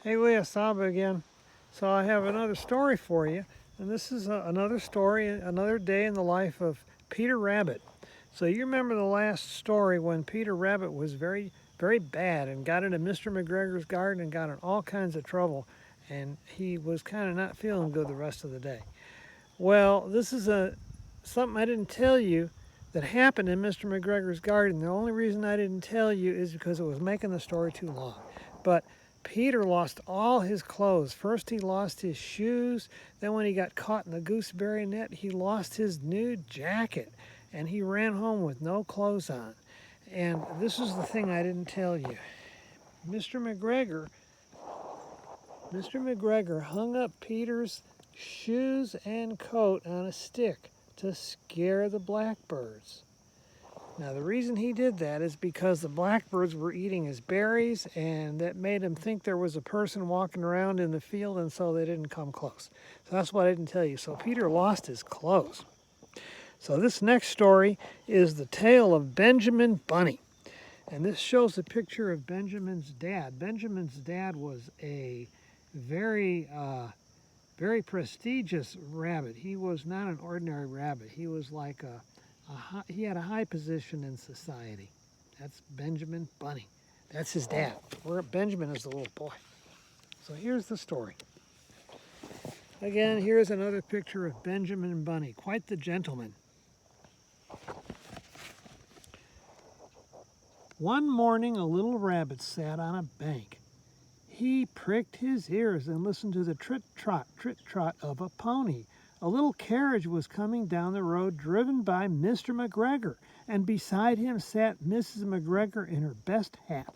Hey Leah, Saba again. So I have another story for you, and this is another story, another day in the life of Peter Rabbit. So you remember the last story when Peter Rabbit was very bad and got into Mr. McGregor's garden and got in all kinds of trouble, and he was kind of not feeling good the rest of the day. Well, this is something I didn't tell you that happened in Mr. McGregor's garden. The only reason I didn't tell you is because it was making the story too long. But Peter lost all his clothes. First, he lost his shoes. Then, when he got caught in the gooseberry net, he lost his new jacket. And he ran home with no clothes on. And this is the thing I didn't tell you. Mr. McGregor, Mr. McGregor hung up Peter's shoes and coat on a stick to scare the blackbirds. Now, the reason he did that is because the blackbirds were eating his berries, and that made him think there was a person walking around in the field, and so they didn't come close. So that's what I didn't tell you. So Peter lost his clothes. So this next story is the tale of Benjamin Bunny. And this shows a picture of Benjamin's dad. Benjamin's dad was a very prestigious rabbit. He was not an ordinary rabbit. He was like he had a high position in society. That's Benjamin Bunny. That's his dad. Benjamin is the little boy. So here's the story. Again, here's another picture of Benjamin Bunny, quite the gentleman. One morning, a little rabbit sat on a bank. He pricked his ears and listened to the trit-trot of a pony. A little carriage was coming down the road driven by Mr. McGregor, and beside him sat Mrs. McGregor in her best hat.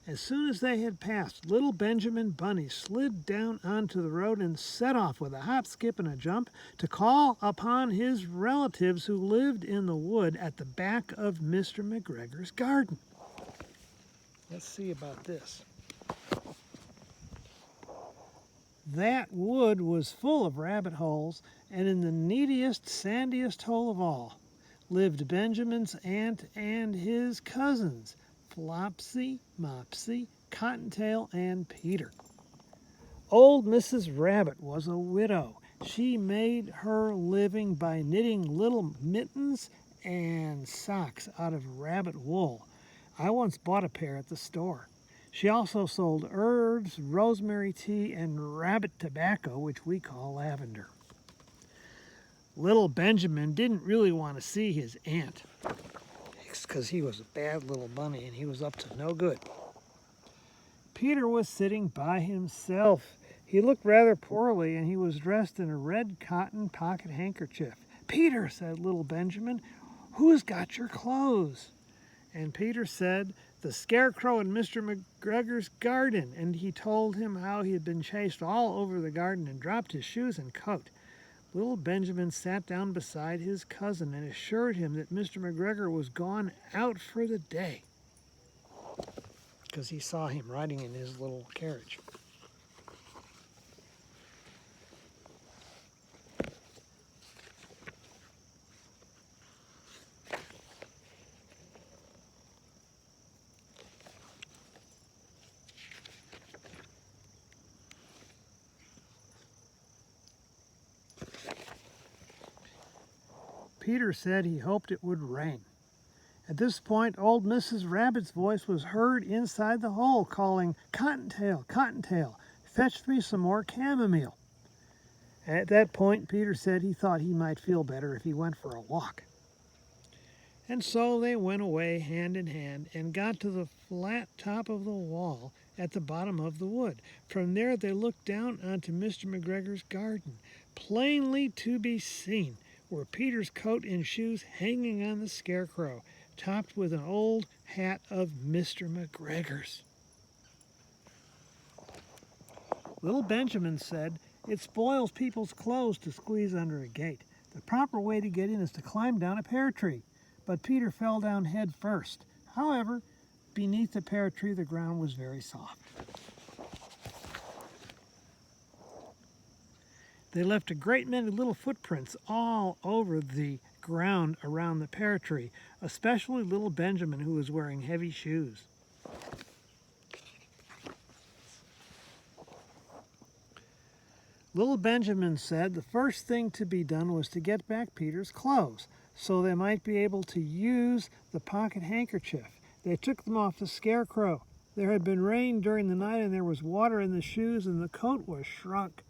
As soon as they had passed, little Benjamin Bunny slid down onto the road and set off with a hop, skip, and a jump to call upon his relatives who lived in the wood at the back of Mr. McGregor's garden. Let's see about this. That wood was full of rabbit holes, and in the neediest, sandiest hole of all lived Benjamin's aunt and his cousins, Flopsy, Mopsy, Cottontail, and Peter. Old Mrs. Rabbit was a widow. She made her living by knitting little mittens and socks out of rabbit wool. I once bought a pair at the store. She also sold herbs, rosemary tea, and rabbit tobacco, which we call lavender. Little Benjamin didn't really want to see his aunt because he was a bad little bunny and he was up to no good. Peter was sitting by himself. He looked rather poorly, and he was dressed in a red cotton pocket handkerchief. "Peter," said little Benjamin, "who's got your clothes?" And Peter said, "The scarecrow in Mr. McGregor's garden." And he told him how he had been chased all over the garden and dropped his shoes and coat. Little Benjamin sat down beside his cousin and assured him that Mr. McGregor was gone out for the day, because he saw him riding in his little carriage. Peter said he hoped it would rain. At this point, old Mrs. Rabbit's voice was heard inside the hole, calling, "Cottontail, Cottontail, fetch me some more chamomile." At that point, Peter said he thought he might feel better if he went for a walk. And so they went away hand in hand and got to the flat top of the wall at the bottom of the wood. From there they looked down onto Mr. McGregor's garden. Plainly to be seen were Peter's coat and shoes hanging on the scarecrow, topped with an old hat of Mr. McGregor's. Little Benjamin said, "It spoils people's clothes to squeeze under a gate. The proper way to get in is to climb down a pear tree." But Peter fell down head first. However, beneath the pear tree the ground was very soft. They left a great many little footprints all over the ground around the pear tree, especially little Benjamin, who was wearing heavy shoes. Little Benjamin said the first thing to be done was to get back Peter's clothes, so they might be able to use the pocket handkerchief. They took them off the scarecrow. There had been rain during the night, and there was water in the shoes, and the coat was shrunk.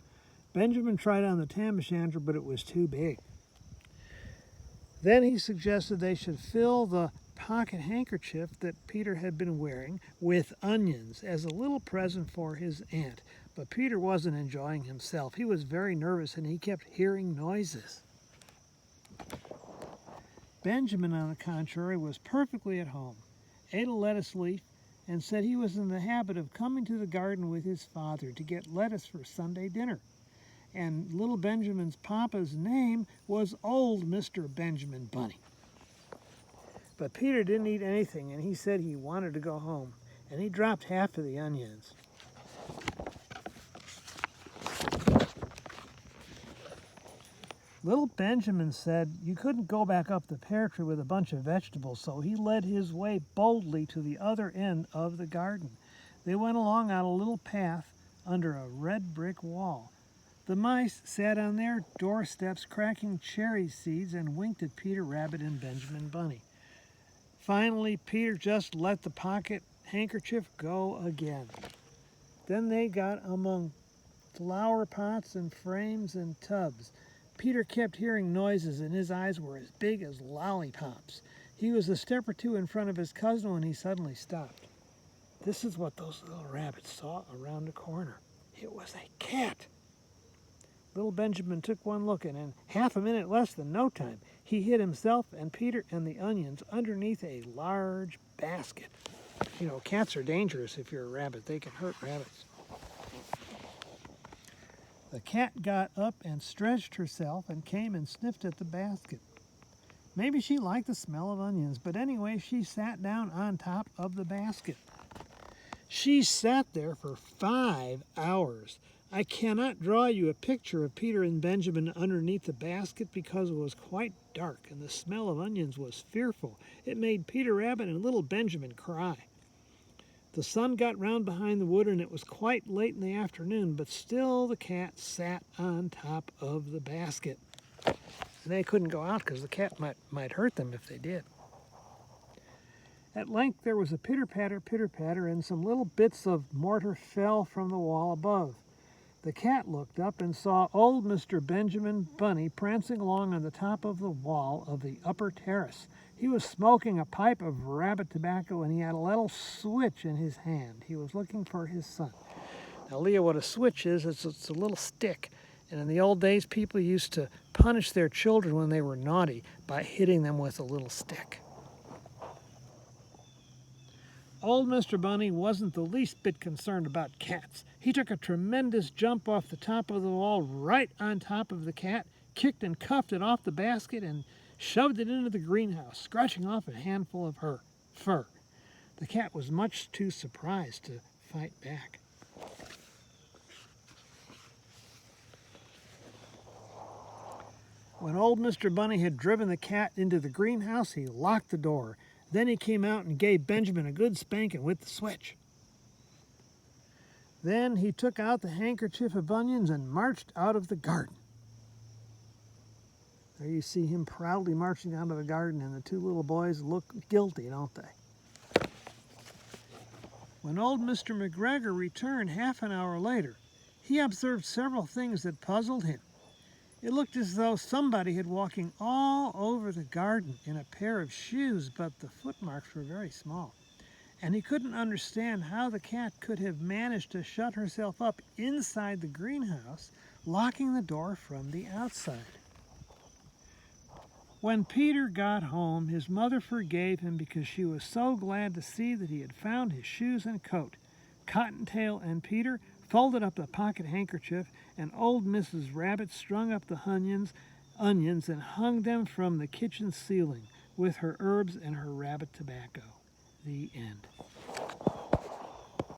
Benjamin tried on the tam o' shanter, but it was too big. Then he suggested they should fill the pocket handkerchief that Peter had been wearing with onions as a little present for his aunt. But Peter wasn't enjoying himself. He was very nervous, and he kept hearing noises. Benjamin, on the contrary, was perfectly at home, ate a lettuce leaf, and said he was in the habit of coming to the garden with his father to get lettuce for Sunday dinner. And little Benjamin's papa's name was old Mr. Benjamin Bunny. But Peter didn't eat anything, and he said he wanted to go home, and he dropped half of the onions. Little Benjamin said you couldn't go back up the pear tree with a bunch of vegetables, so he led his way boldly to the other end of the garden. They went along on a little path under a red brick wall. The mice sat on their doorsteps cracking cherry seeds and winked at Peter Rabbit and Benjamin Bunny. Finally, Peter just let the pocket handkerchief go again. Then they got among flower pots and frames and tubs. Peter kept hearing noises, and his eyes were as big as lollipops. He was a step or two in front of his cousin when he suddenly stopped. This is what those little rabbits saw around the corner. It was a cat. Little Benjamin took one look, and in half a minute less than no time, he hid himself and Peter and the onions underneath a large basket. You know, cats are dangerous if you're a rabbit. They can hurt rabbits. The cat got up and stretched herself and came and sniffed at the basket. Maybe she liked the smell of onions, but anyway, she sat down on top of the basket. She sat there for 5 hours. I cannot draw you a picture of Peter and Benjamin underneath the basket because it was quite dark and the smell of onions was fearful. It made Peter Rabbit and little Benjamin cry. The sun got round behind the wood, and it was quite late in the afternoon, but still the cat sat on top of the basket. And they couldn't go out because the cat might hurt them if they did. At length there was a pitter-patter, and some little bits of mortar fell from the wall above. The cat looked up and saw old Mr. Benjamin Bunny prancing along on the top of the wall of the upper terrace. He was smoking a pipe of rabbit tobacco, and he had a little switch in his hand. He was looking for his son. Now, Leah, what a switch is, it's a little stick. And in the old days, people used to punish their children when they were naughty by hitting them with a little stick. Old Mr. Bunny wasn't the least bit concerned about cats. He took a tremendous jump off the top of the wall right on top of the cat, kicked and cuffed it off the basket, and shoved it into the greenhouse, scratching off a handful of her fur. The cat was much too surprised to fight back. When old Mr. Bunny had driven the cat into the greenhouse, he locked the door. Then he came out and gave Benjamin a good spanking with the switch. Then he took out the handkerchief of onions and marched out of the garden. There you see him proudly marching out of the garden, and the two little boys look guilty, don't they? When old Mr. McGregor returned half an hour later, he observed several things that puzzled him. It looked as though somebody had walking all over the garden in a pair of shoes, but the footmarks were very small. And he couldn't understand how the cat could have managed to shut herself up inside the greenhouse, locking the door from the outside. When Peter got home, his mother forgave him because she was so glad to see that he had found his shoes and coat. Cottontail and Peter folded up the pocket handkerchief, and old Mrs. Rabbit strung up the onions and hung them from the kitchen ceiling with her herbs and her rabbit tobacco. The end.